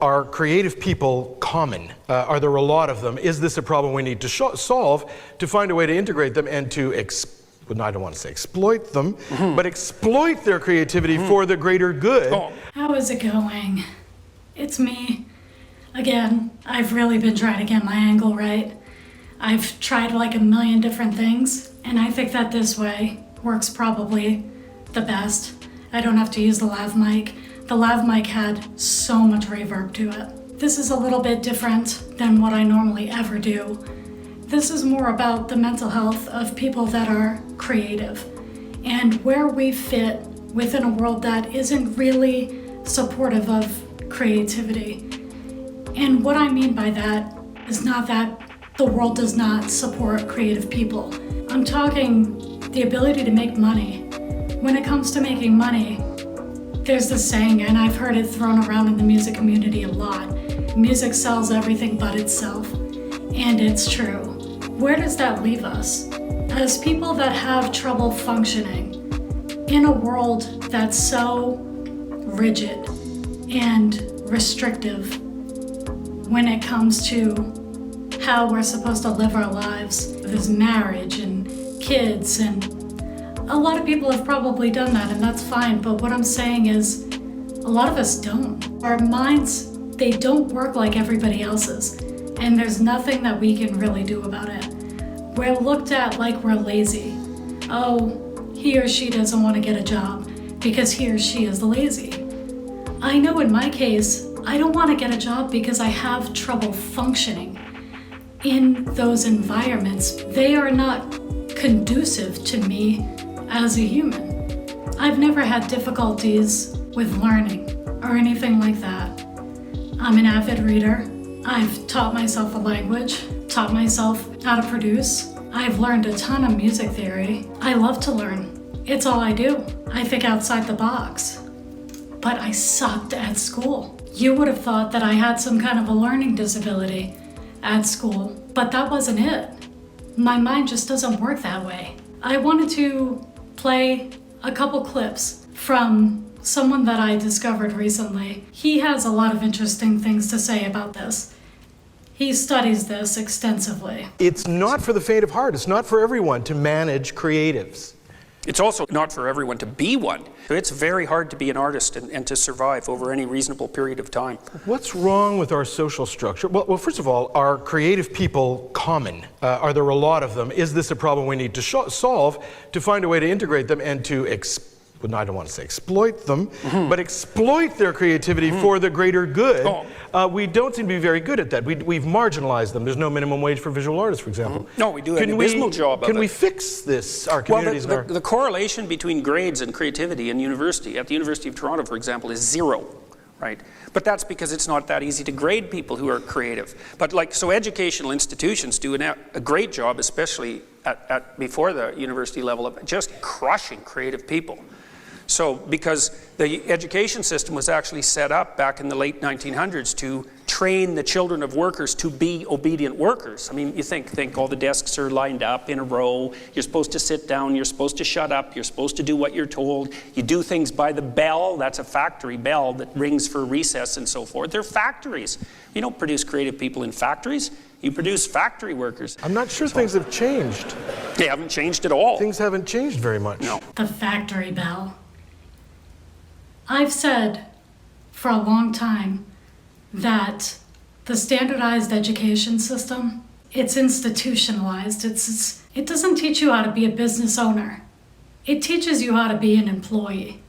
Are creative people common? Are there a lot of them? Is this a problem we need to solve to find a way to integrate them and to, well, I don't want to say exploit them, but exploit their creativity for the greater good? How is it going? It's me. Again, I've really been trying to get my angle right. I've tried like a million different things, and I think that this way works probably the best. I don't have to use the lav mic. The lav mic had so much reverb to it. This is a little bit different than what I normally ever do. This is more about the mental health of people that are creative and where we fit within a world that isn't really supportive of creativity. And what I mean by that is not that the world does not support creative people. I'm talking the ability to make money. When it comes to making money, there's this saying, and I've heard it thrown around in the music community a lot: music sells everything but itself. And it's true. Where does that leave us? As people that have trouble functioning in a world that's so rigid and restrictive when it comes to how we're supposed to live our lives. There's marriage and kids, and a lot of people have probably done that, and that's fine, but what I'm saying is a lot of us don't. Our minds, they don't work like everybody else's, and there's nothing that we can really do about it. We're looked at like we're lazy. Oh, he or she doesn't want to get a job because he or she is lazy. I know in my case, I don't want to get a job because I have trouble functioning in those environments. They are not conducive to me as a human. I've never had difficulties with learning or anything like that. I'm an avid reader. I've taught myself a language, taught myself how to produce. I've learned a ton of music theory. I love to learn. It's all I do. I think outside the box. But I sucked at school. You would have thought that I had some kind of a learning disability at school, but that wasn't it. My mind just doesn't work that way. I wanted to play a couple clips from someone that I discovered recently. He has a lot of interesting things to say about this. He studies this extensively. It's not for the faint of heart. It's not for everyone to manage creatives. It's also not for everyone to be one. It's very hard to be an artist and to survive over any reasonable period of time. What's wrong with our social structure? Well, first of all, are creative people common? Are there a lot of them? Is this a problem we need to solve to find a way to integrate them and to well, I don't want to say exploit them, but exploit their creativity for the greater good? We don't seem to be very good at that. We've marginalized them. There's no minimum wage for visual artists, for example. No, we do an abysmal job of it. Can we fix this, our communities? Well, the correlation between grades and creativity in university, at the University of Toronto, for example, is 0. Right? But that's because it's not that easy to grade people who are creative. But so educational institutions do a great job, especially before the university level, of just crushing creative people. So, because the education system was actually set up back in the late 1900s to train the children of workers to be obedient workers. I mean, you think all the desks are lined up in a row, you're supposed to sit down, you're supposed to shut up, you're supposed to do what you're told, you do things by the bell, that's a factory bell that rings for recess and so forth. They're factories. You don't produce creative people in factories, you produce factory workers. I'm not sure things have changed. They haven't changed at all. Things haven't changed very much. No. The factory bell. I've said for a long time that the standardized education system, it's institutionalized. It doesn't teach you how to be a business owner. It teaches you how to be an employee.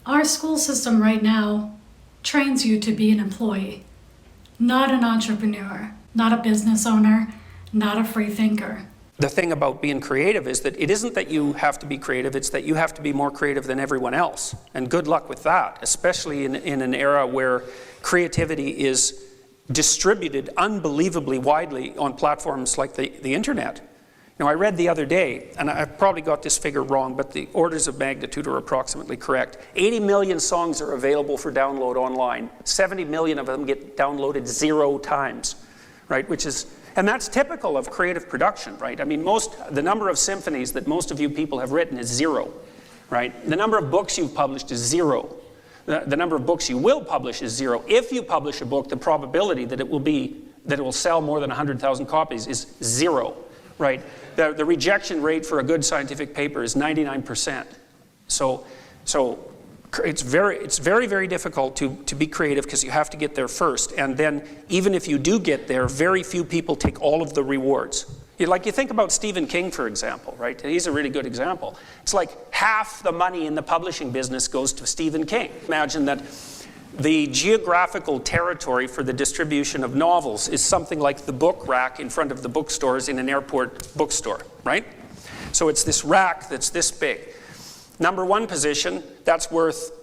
Our school system right now trains you to be an employee, not an entrepreneur, not a business owner, not a free thinker. The thing about being creative is that it isn't that you have to be creative, it's that you have to be more creative than everyone else. And good luck with that, especially in an era where creativity is distributed unbelievably widely on platforms like the internet. Now, I read the other day, and I've probably got this figure wrong, but the orders of magnitude are approximately correct. 80 million songs are available for download online. 70 million of them get downloaded 0 times, right? And that's typical of creative production, right? I mean, the number of symphonies that most of you people have written is 0, right? The number of books you've published is 0. The number of books you will publish is 0. If you publish a book, the probability that it will sell more than 100,000 copies is 0, right? The rejection rate for a good scientific paper is 99%. So it's very, very difficult to be creative because you have to get there first. And then even if you do get there, very few people take all of the rewards. You think about Stephen King, for example, right? He's a really good example. It's like half the money in the publishing business goes to Stephen King. Imagine that the geographical territory for the distribution of novels is something like the book rack in front of the bookstores in an airport bookstore, right? So it's this rack that's this big. Number 1 position, that's worth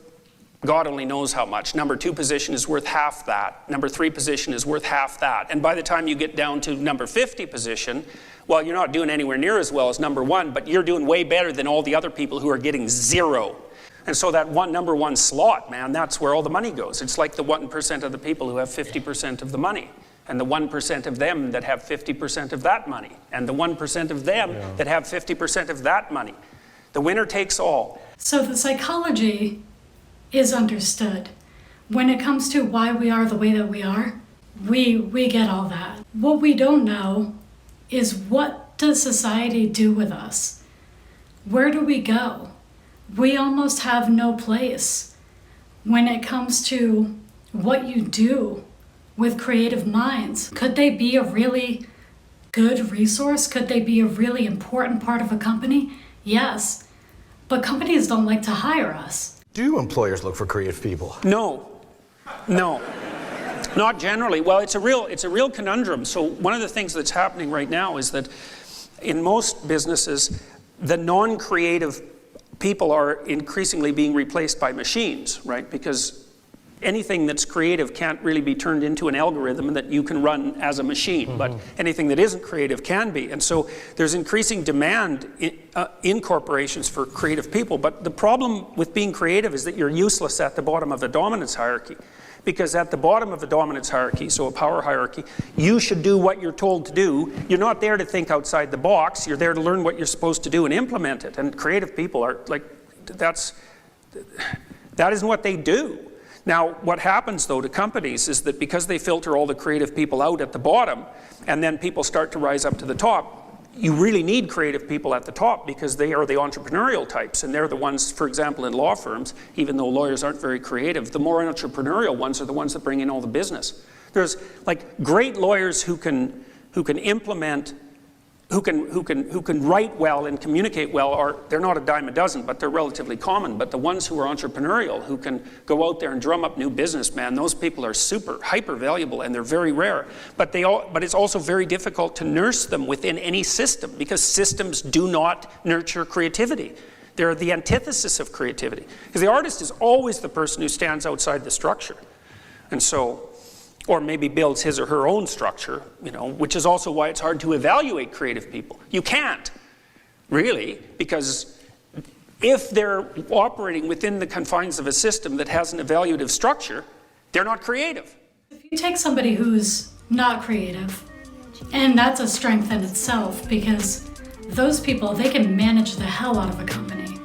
God only knows how much. Number 2 position is worth half that. Number 3 position is worth half that. And by the time you get down to number 50 position, well, you're not doing anywhere near as well as number 1, but you're doing way better than all the other people who are getting 0. And so that number 1 slot, man, that's where all the money goes. It's like the 1% of the people who have 50% of the money, and the 1% of them that have 50% of that money, and the 1% of them that have 50% of that money. The winner takes all. So the psychology is understood. When it comes to why we are the way that we are, we get all that. What we don't know is, what does society do with us? Where do we go? We almost have no place when it comes to what you do with creative minds. Could they be a really good resource? Could they be a really important part of a company? Yes, but companies don't like to hire us. Do employers look for creative people? No, not generally. Well, it's a real conundrum. So one of the things that's happening right now is that in most businesses, the non-creative people are increasingly being replaced by machines, right? Because anything that's creative can't really be turned into an algorithm that you can run as a machine, but anything that isn't creative can be. And so there's increasing demand in corporations for creative people, but the problem with being creative is that you're useless at the bottom of the dominance hierarchy. Because at the bottom of the dominance hierarchy, so a power hierarchy, you should do what you're told to do. You're not there to think outside the box. You're there to learn what you're supposed to do and implement it. And creative people are like, that isn't what they do. Now, what happens, though, to companies is that because they filter all the creative people out at the bottom, and then people start to rise up to the top, you really need creative people at the top because they are the entrepreneurial types, and they're the ones, for example, in law firms, even though lawyers aren't very creative, the more entrepreneurial ones are the ones that bring in all the business. There's like great lawyers who can implement, who can write well and communicate well, they're not a dime a dozen, but they're relatively common. But the ones who are entrepreneurial, who can go out there and drum up new business, man, those people are hyper valuable, and they're very rare. But it's also very difficult to nurse them within any system, because systems do not nurture creativity. They're the antithesis of creativity. Because the artist is always the person who stands outside the structure. And so, or maybe builds his or her own structure, which is also why it's hard to evaluate creative people. You can't, really, because if they're operating within the confines of a system that has an evaluative structure, they're not creative. If you take somebody who's not creative, and that's a strength in itself, because those people, they can manage the hell out of a company.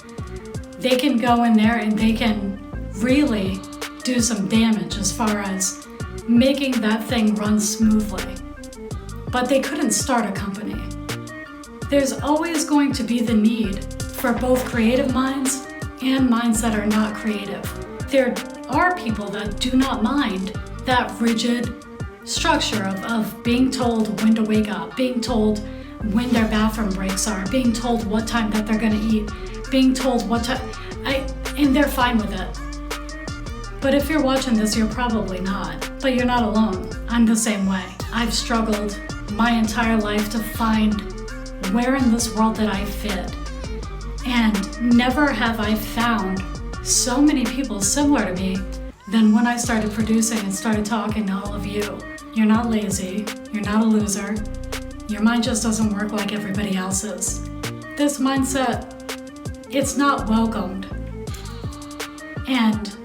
They can go in there and they can really do some damage as far as making that thing run smoothly. But they couldn't start a company. There's always going to be the need for both creative minds and minds that are not creative. There are people that do not mind that rigid structure of being told when to wake up, being told when their bathroom breaks are, being told what time that they're gonna eat, being told what time, and they're fine with it. But if you're watching this, you're probably not. But you're not alone. I'm the same way. I've struggled my entire life to find where in this world that I fit. And never have I found so many people similar to me than when I started producing and started talking to all of you. You're not lazy. You're not a loser. Your mind just doesn't work like everybody else's. This mindset, it's not welcomed. And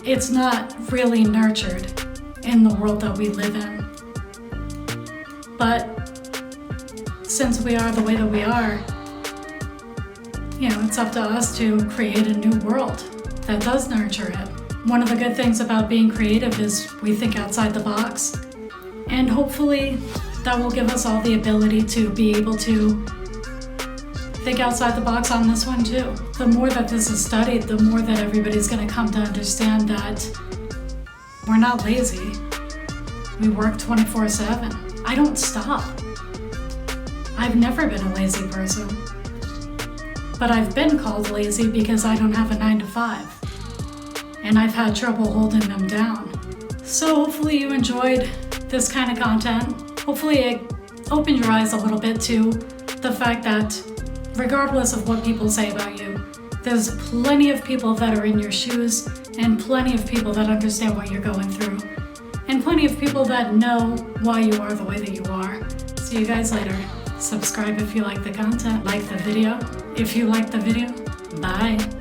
it's not really nurtured in the world that we live in. But since we are the way that we are, it's up to us to create a new world that does nurture it. One of the good things about being creative is we think outside the box. And hopefully that will give us all the ability to be able to think outside the box on this one too. The more that this is studied, the more that everybody's going to come to understand that we're not lazy. We work 24/7. I don't stop. I've never been a lazy person. But I've been called lazy because I don't have a 9 to 5. And I've had trouble holding them down. So hopefully you enjoyed this kind of content. Hopefully it opened your eyes a little bit to the fact that regardless of what people say about you, there's plenty of people that are in your shoes and plenty of people that understand what you're going through and plenty of people that know why you are the way that you are. See you guys later. Subscribe if you like the content, like the video. If you like the video, bye.